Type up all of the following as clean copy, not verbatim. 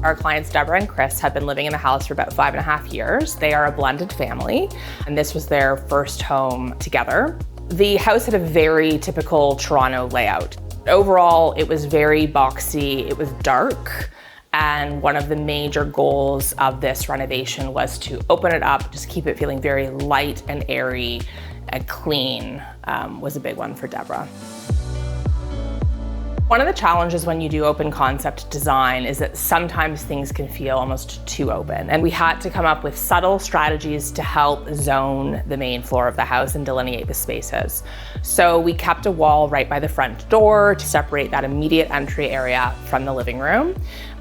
Our clients, Deborah and Chris, have been living in the house for about 5.5 years. They are a blended family, and this was their first home together. The house had a very typical Toronto layout. Overall, it was very boxy, it was dark, and one of the major goals of this renovation was to open it up, just keep it feeling very light and airy and clean, was a big one for Deborah. One of the challenges when you do open concept design is that sometimes things can feel almost too open. And we had to come up with subtle strategies to help zone the main floor of the house and delineate the spaces. So we kept a wall right by the front door to separate that immediate entry area from the living room.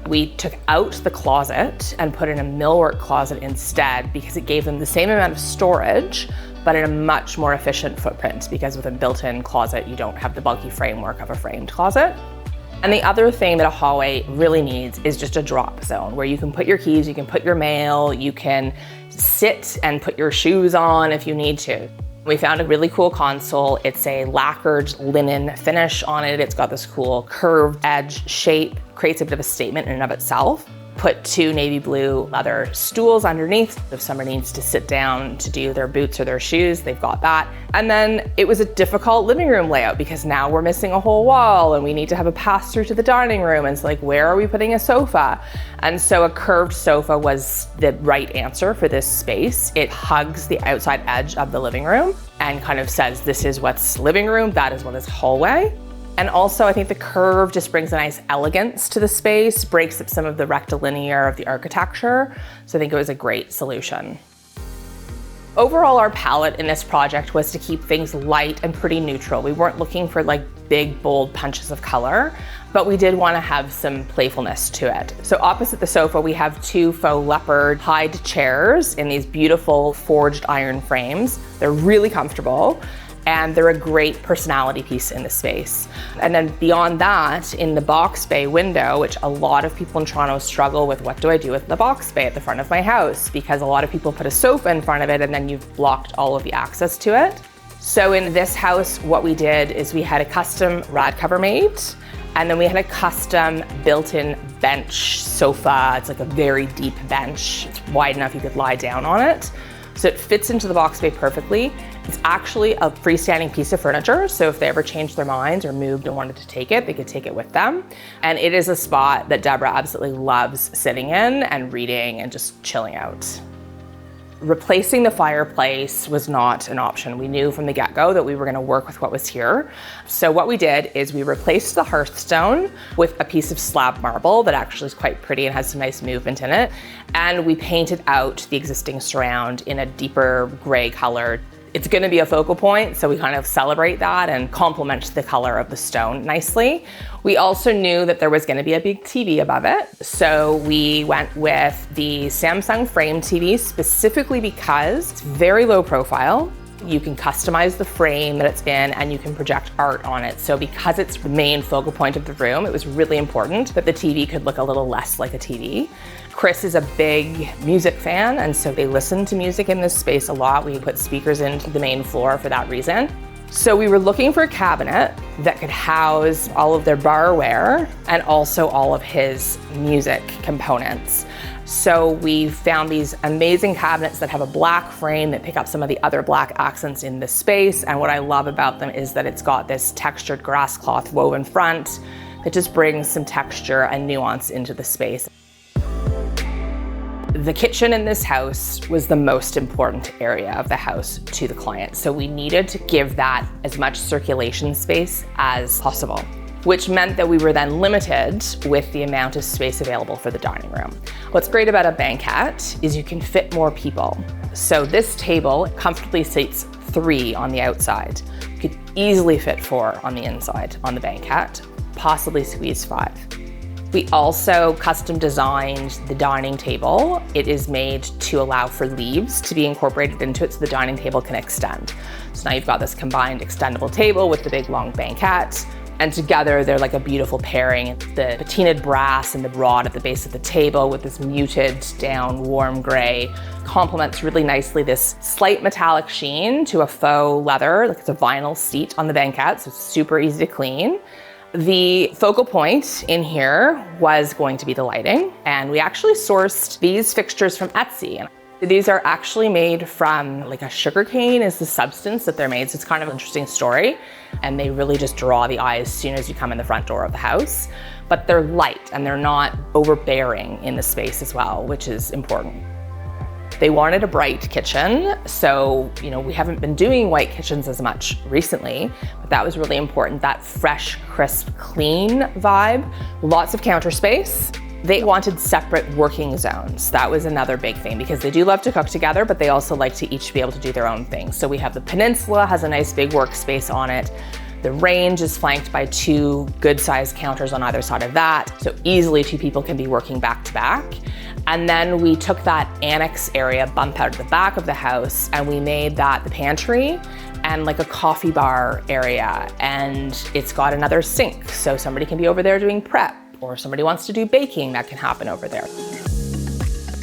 We took out the closet and put in a millwork closet instead because it gave them the same amount of storage, but in a much more efficient footprint, because with a built-in closet, you don't have the bulky framework of a framed closet. And the other thing that a hallway really needs is just a drop zone where you can put your keys, you can put your mail, you can sit and put your shoes on if you need to. We found a really cool console. It's a lacquered linen finish on it. It's got this cool curved edge shape, creates a bit of a statement in and of itself. Put 2 navy blue leather stools underneath. If somebody needs to sit down to do their boots or their shoes, they've got that. And then it was a difficult living room layout because now we're missing a whole wall and we need to have a pass through to the dining room. And it's like, where are we putting a sofa? And so a curved sofa was the right answer for this space. It hugs the outside edge of the living room and kind of says, this is what's living room, that is what is hallway. And also, I think the curve just brings a nice elegance to the space, breaks up some of the rectilinear of the architecture. So I think it was a great solution. Overall, our palette in this project was to keep things light and pretty neutral. We weren't looking for like big, bold punches of color, but we did want to have some playfulness to it. So opposite the sofa, we have 2 faux leopard hide chairs in these beautiful forged iron frames. They're really comfortable, and they're a great personality piece in the space. And then beyond that, in the box bay window, which a lot of people in Toronto struggle with, what do I do with the box bay at the front of my house? Because a lot of people put a sofa in front of it and then you've blocked all of the access to it. So in this house, what we did is we had a custom rad cover made, and then we had a custom built-in bench sofa. It's like a very deep bench. It's wide enough you could lie down on it. So it fits into the box bay perfectly. It's actually a freestanding piece of furniture, so if they ever changed their minds or moved and wanted to take it, they could take it with them. And it is a spot that Deborah absolutely loves sitting in and reading and just chilling out. Replacing the fireplace was not an option. We knew from the get-go that we were gonna work with what was here. So what we did is we replaced the hearthstone with a piece of slab marble that actually is quite pretty and has some nice movement in it. And we painted out the existing surround in a deeper gray color. It's gonna be a focal point, so we kind of celebrate that and complement the color of the stone nicely. We also knew that there was gonna be a big TV above it, so we went with the Samsung Frame TV specifically because it's very low profile. You can customize the frame that it's in and you can project art on it. So because it's the main focal point of the room, it was really important that the TV could look a little less like a TV. Chris is a big music fan, and so they listen to music in this space a lot. We put speakers into the main floor for that reason. So we were looking for a cabinet that could house all of their barware and also all of his music components. So we found these amazing cabinets that have a black frame that pick up some of the other black accents in the space. And what I love about them is that it's got this textured grass cloth woven front that just brings some texture and nuance into the space. The kitchen in this house was the most important area of the house to the client. So we needed to give that as much circulation space as possible, which meant that we were then limited with the amount of space available for the dining room. What's great about a banquette is you can fit more people. So this table comfortably seats 3 on the outside. You could easily fit 4 on the inside on the banquette, possibly squeeze 5. We also custom designed the dining table. It is made to allow for leaves to be incorporated into it so the dining table can extend. So now you've got this combined extendable table with the big long banquette, and together they're like a beautiful pairing. The patinaed brass and the rod at the base of the table with this muted down warm gray complements really nicely this slight metallic sheen to a faux leather, like it's a vinyl seat on the banquette, so it's super easy to clean. The focal point in here was going to be the lighting, and we actually sourced these fixtures from Etsy. These are actually made from like a sugar cane is the substance that they're made. So it's kind of an interesting story. And they really just draw the eye as soon as you come in the front door of the house. But they're light and they're not overbearing in the space as well, which is important. They wanted a bright kitchen. So, we haven't been doing white kitchens as much recently, but that was really important. That fresh, crisp, clean vibe, lots of counter space. They wanted separate working zones. That was another big thing because they do love to cook together, but they also like to each be able to do their own thing. So we have the peninsula, has a nice big workspace on it. The range is flanked by 2 good-sized counters on either side of that. So easily 2 people can be working back to back. And then we took that annex area bump out of the back of the house and we made that the pantry and like a coffee bar area. And it's got another sink. So somebody can be over there doing prep, or somebody wants to do baking, that can happen over there.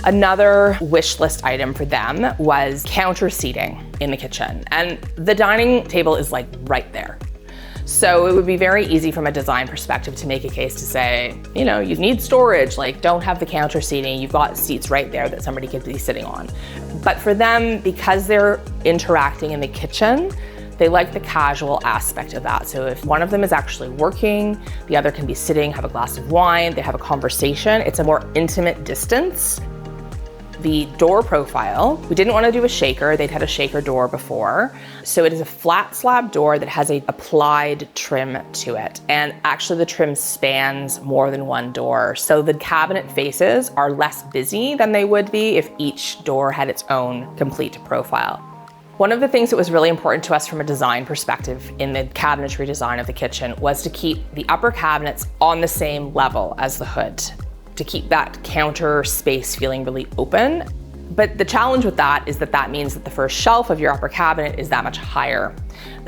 Another wish list item for them was counter seating in the kitchen. And the dining table is like right there. So it would be very easy from a design perspective to make a case to say, you need storage, like don't have the counter seating, you've got seats right there that somebody could be sitting on. But for them, because they're interacting in the kitchen, they like the casual aspect of that. So if one of them is actually working, the other can be sitting, have a glass of wine, they have a conversation. It's a more intimate distance. The door profile, we didn't want to do a shaker. They'd had a shaker door before. So it is a flat slab door that has a applied trim to it. And actually the trim spans more than one door. So the cabinet faces are less busy than they would be if each door had its own complete profile. One of the things that was really important to us from a design perspective in the cabinetry design of the kitchen was to keep the upper cabinets on the same level as the hood, to keep that counter space feeling really open. But the challenge with that is that means that the first shelf of your upper cabinet is that much higher.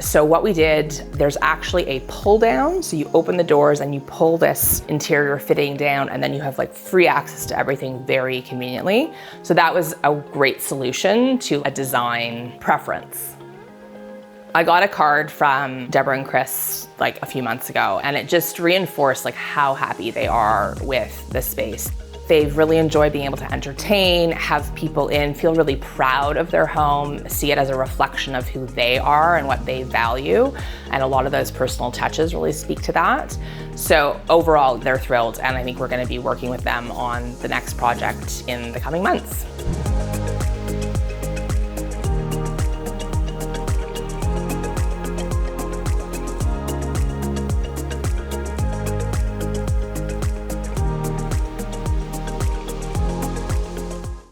So what we did, there's actually a pull down. So you open the doors and you pull this interior fitting down and then you have like free access to everything very conveniently. So that was a great solution to a design preference. I got a card from Deborah and Chris like a few months ago and it just reinforced like how happy they are with the space. They've really enjoyed being able to entertain, have people in, feel really proud of their home, see it as a reflection of who they are and what they value. And a lot of those personal touches really speak to that. So overall, they're thrilled. And I think we're going to be working with them on the next project in the coming months.